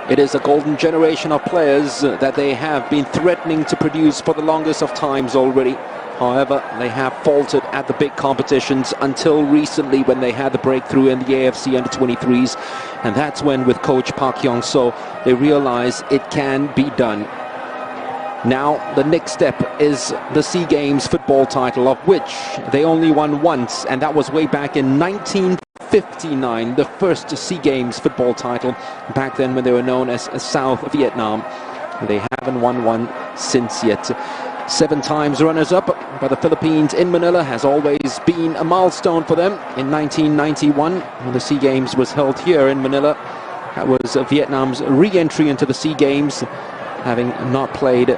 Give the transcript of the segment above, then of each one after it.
It is a golden generation of players that they have been threatening to produce for the longest of times already. However, they have faltered at the big competitions until recently when they had the breakthrough in the AFC Under-23s. And that's when, with coach Park Hyung-soo, they realized it can be done. Now, the next step is the SeaGames football title, of which they only won once, and that was way back in 1959, the first SeaGames football title, back then when they were known as South Vietnam. They haven't won one since yet. 7 times runners-up, but the Philippines in Manila has always been a milestone for them. In 1991, when the SeaGames was held here in Manila, that was Vietnam's re-entry into the SeaGames, having not played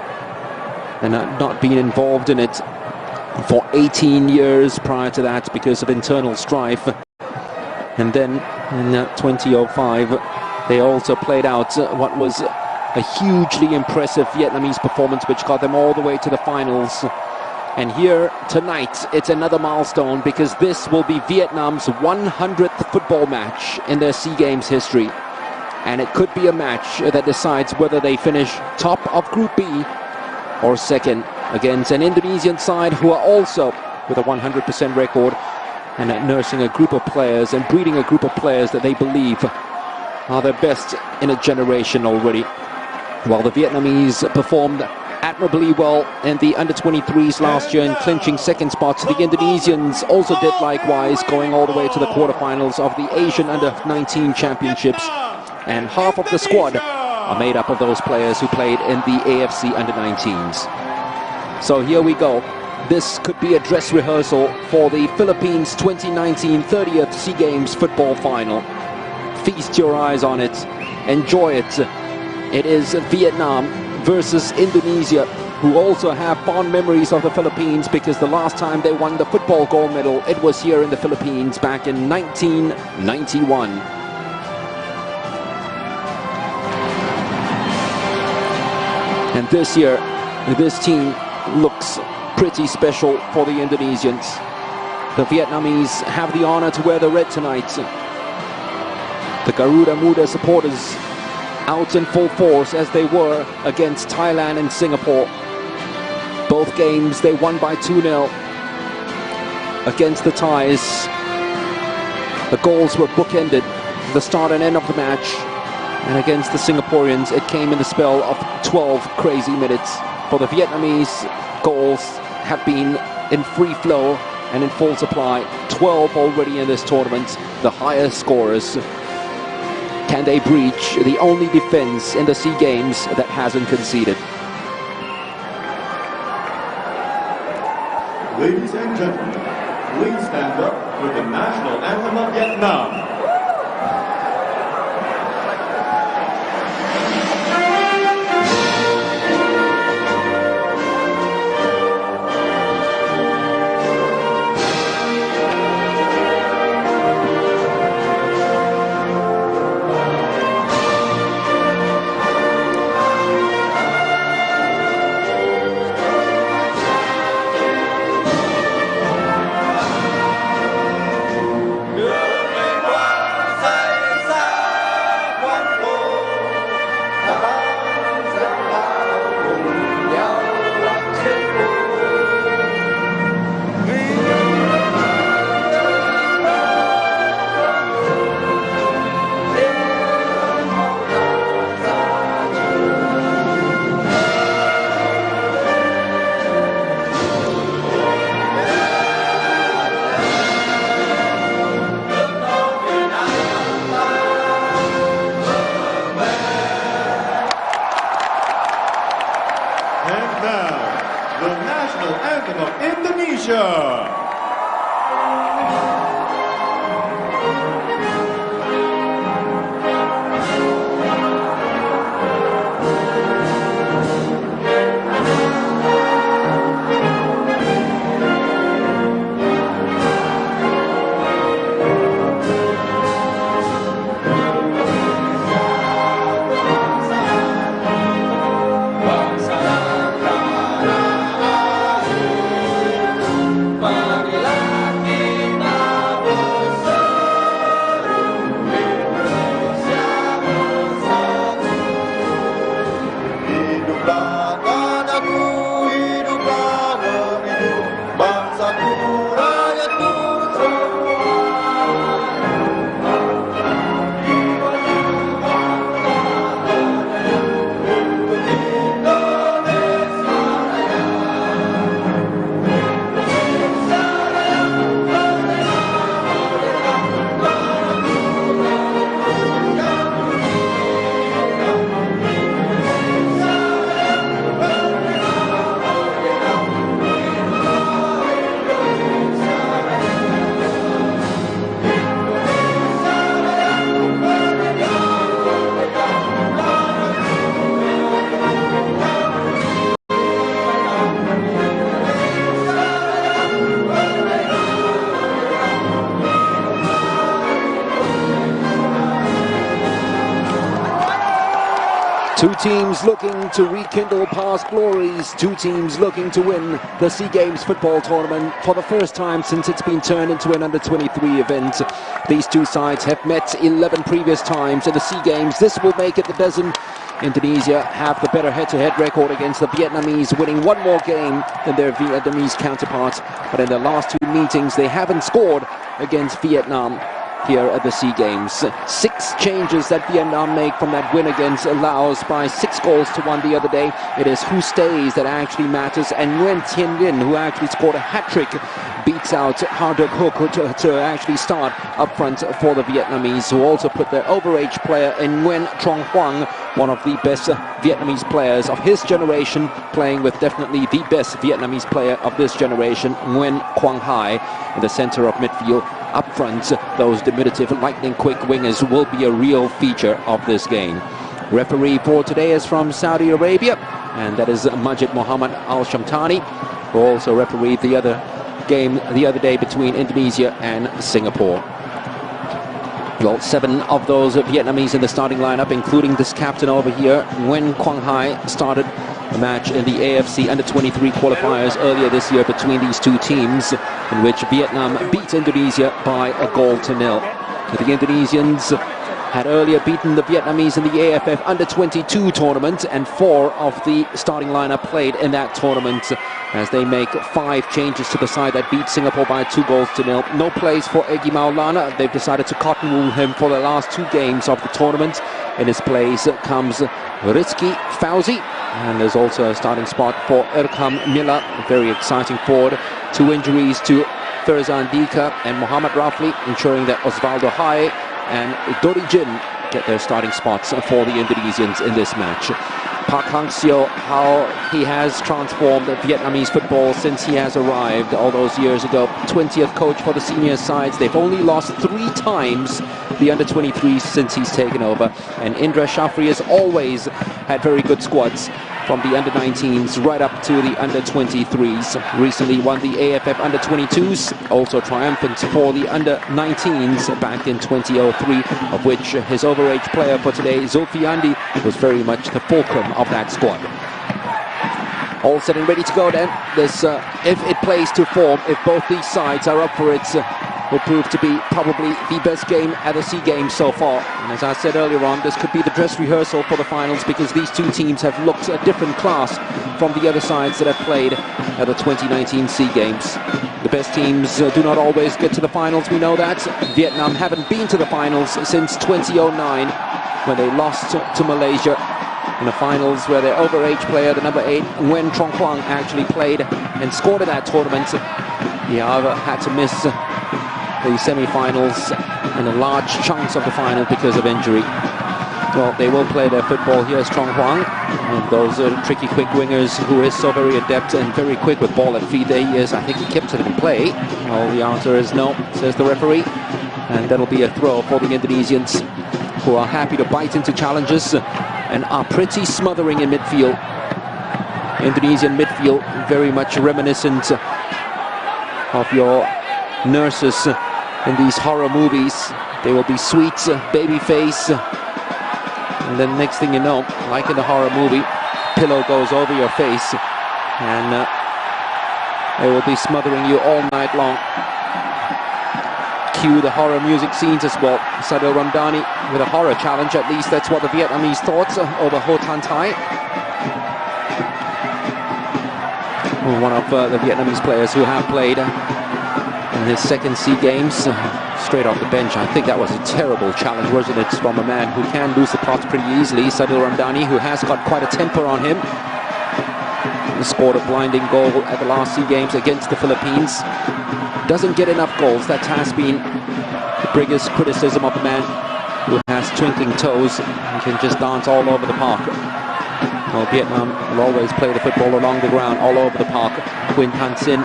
and not been involved in it for 18 years prior to that because of internal strife. And then in 2005, they also played out what was a hugely impressive Vietnamese performance, which got them all the way to the finals. And here tonight, it's another milestone because this will be Vietnam's 100th football match in their SeaGames history. And it could be a match that decides whether they finish top of Group B or second against an Indonesian side who are also with a 100% record and nursing a group of players and breeding a group of players that they believe are their best in a generation already. While the Vietnamese performed admirably well in the Under-23s last year in clinching second spots, the Indonesians also did likewise, going all the way to the quarterfinals of the Asian Under-19 Championships. And half of the squad are made up of those players who played in the AFC Under-19s. So here we go. This could be a dress rehearsal for the Philippines 2019 30th SeaGames football final. Feast your eyes on it. Enjoy it. It is Vietnam versus Indonesia, who also have fond memories of the Philippines because the last time they won the football gold medal, it was here in the Philippines back in 1991. And this year, this team looks pretty special for the Indonesians. The Vietnamese have the honor to wear the red tonight. The Garuda Muda supporters out in full force as they were against Thailand and Singapore. Both games they won by 2-0 against the Thais. The goals were bookended, the start and end of the match. And against the Singaporeans, it came in the spell of 12 crazy minutes. For the Vietnamese, goals have been in free flow and in full supply. 12 already in this tournament, the highest scorers. Can they breach the only defense in the SeaGames that hasn't conceded? Ladies and gentlemen, please stand up for the national anthem of Vietnam. And now, the national anthem of Indonesia. Bye. Two teams looking to rekindle past glories. Two teams looking to win the SeaGames football tournament for the first time since it's been turned into an under-23 event. These two sides have met 11 previous times in the SeaGames. This will make it the dozen. Indonesia have the better head-to-head record against the Vietnamese, winning one more game than their Vietnamese counterparts. But in their last two meetings, they haven't scored against Vietnam here at the SeaGames. 6 changes that Vietnam make from that win against Laos by 6 goals to 1 the other day. It is who stays that actually matters, and Nguyen Thien Linh, who actually scored a hat-trick, beats out Harduk Hook to actually start up front for the Vietnamese, who also put their overage player in Nguyen Trong Hoang, one of the best Vietnamese players of his generation, playing with definitely the best Vietnamese player of this generation, Nguyen Quang Hai, in the center of midfield. Up front, those diminutive, lightning-quick wingers will be a real feature of this game. Referee for today is from Saudi Arabia, and that is Majid Mohammed Al Shamtani, who also refereed the other game the other day between Indonesia and Singapore. Well, 7 of those Vietnamese in the starting lineup, including this captain over here, Nguyen Quang Hai, started a match in the AFC Under-23 qualifiers earlier this year between these two teams, in which Vietnam beat Indonesia by 1-0. The Indonesians had earlier beaten the Vietnamese in the AFF Under-22 tournament, and 4 of the starting lineup played in that tournament, as they make 5 changes to the side that beat Singapore by 2-0. No place for Egy Maulana. They've decided to cotton wool him for the last 2 games of the tournament. In his place comes Rizky Fauzi, and there's also a starting spot for Erkam Mila, a very exciting forward. 2 injuries to Ferzan Dika and Muhammad Rafli, ensuring that Osvaldo Hai and Dori Jin get their starting spots for the Indonesians in this match. Park Hang-seo, how he has transformed Vietnamese football since he has arrived all those years ago. 20th coach for the senior sides. They've only lost 3 times the under-23s since he's taken over. And Indra Shafri has always had very good squads from the under-19s right up to the under-23s. Recently won the AFF under-22s, also triumphant for the under-19s back in 2003, of which his overage player for today, Zulfiandi, was very much the fulcrum of that squad. All set and ready to go then. This, if it plays to form, if both these sides are up for it, will prove to be probably the best game at the SeaGames so far. And as I said earlier on, this could be the dress rehearsal for the finals, because these two teams have looked a different class from the other sides that have played at the 2019 SeaGames. The best teams do not always get to the finals, we know that. Vietnam haven't been to the finals since 2009, when they lost to Malaysia in the finals, where their overage player, the number 8, Nguyen Trong Hoang, actually played and scored in that tournament. He, however, had to miss the semi-finals and the large chunks of the final because of injury. Well, they will play their football. Here's Trong Hoang, and those tricky quick wingers who is so very adept and very quick with ball at feet. There he is. I think he kept it in play. Well, the answer is no, says the referee, and that'll be a throw for the Indonesians, who are happy to bite into challenges and are pretty smothering in midfield. Indonesian midfield very much reminiscent of your nurses in these horror movies. They will be sweet, baby face, and then next thing you know, like in the horror movie, pillow goes over your face, and they will be smothering you all night long. Cue the horror music scenes as well. Sadil Ramdhani with a horror challenge, at least that's what the Vietnamese thought, over Ho Tan Thai. One of the Vietnamese players who have played in his second SeaGames, straight off the bench. I think that was a terrible challenge, wasn't it, from a man who can lose the plots pretty easily. Sadil Ramdhani, who has got quite a temper on him. He scored a blinding goal at the last SeaGames against the Philippines. Doesn't get enough goals. That has been the biggest criticism of a man who has twinkling toes and can just dance all over the park. Well, Vietnam will always play the football along the ground, all over the park. Quinn Tan Sin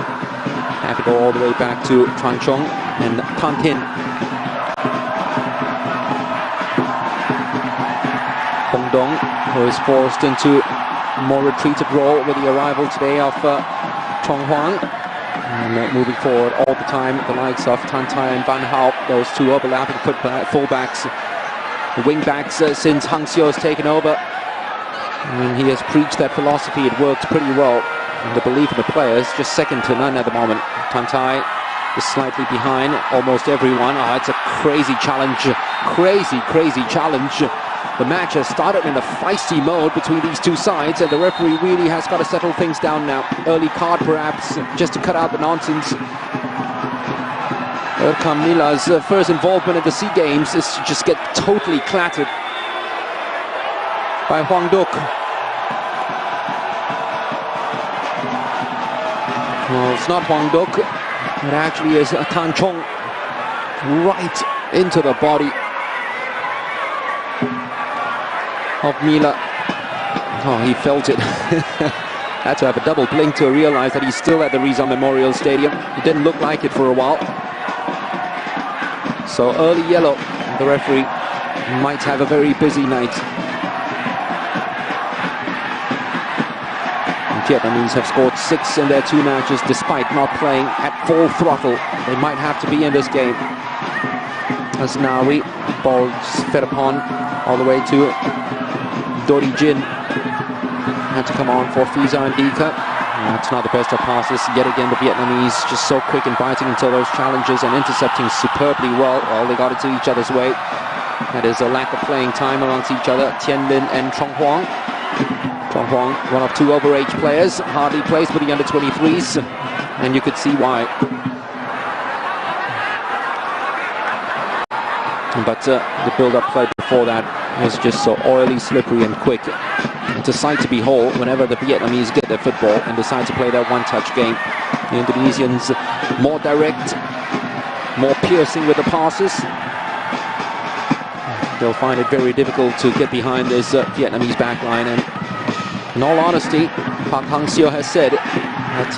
had to go all the way back to Tran Chong and Tan Tin. Hong Dong, who is forced into a more retreated role with the arrival today of Trong Hoang. And moving forward all the time, the likes of Tan Tai and Van Hao, those two overlapping fullbacks, the wing backs since Hang-seo has taken over. He has preached that philosophy. It works pretty well. And the belief in the players, just second to none at the moment. Tantai is slightly behind almost everyone. Oh, it's a crazy challenge. Crazy challenge. The match has started in a feisty mode between these two sides, and the referee really has got to settle things down now. Early card perhaps, just to cut out the nonsense. Erkan Mila's first involvement in the SeaGames is to just get totally clattered by Hwang Duk. Well, it's not Hwang Duk, it actually is Tan Chong, right into the body of Mila. Oh, he felt it. Had to have a double blink to realize that he's still at the Rizal Memorial Stadium. It didn't look like it for a while. So early yellow, the referee might have a very busy night. The Vietnamese have scored 6 in their 2 matches despite not playing at full throttle. They might have to be in this game. As Nawi, balls fed upon all the way to Dori Jin. Had to come on for Fiza and Dika. That's not the best of passes. Yet again, the Vietnamese just so quick and biting into those challenges and intercepting superbly well. All they got it to each other's way. That is a lack of playing time amongst each other. Tian Lin and Chong Huang. Chong Huang, one of 2 overage players, hardly plays for the under-23s, and you could see why. But the build-up play before that was just so oily, slippery and quick. It's a sight to behold whenever the Vietnamese get their football and decide to play that one-touch game. The Indonesians more direct, more piercing with the passes. They'll find it very difficult to get behind this Vietnamese backline. And in all honesty, Park Hang-seo has said that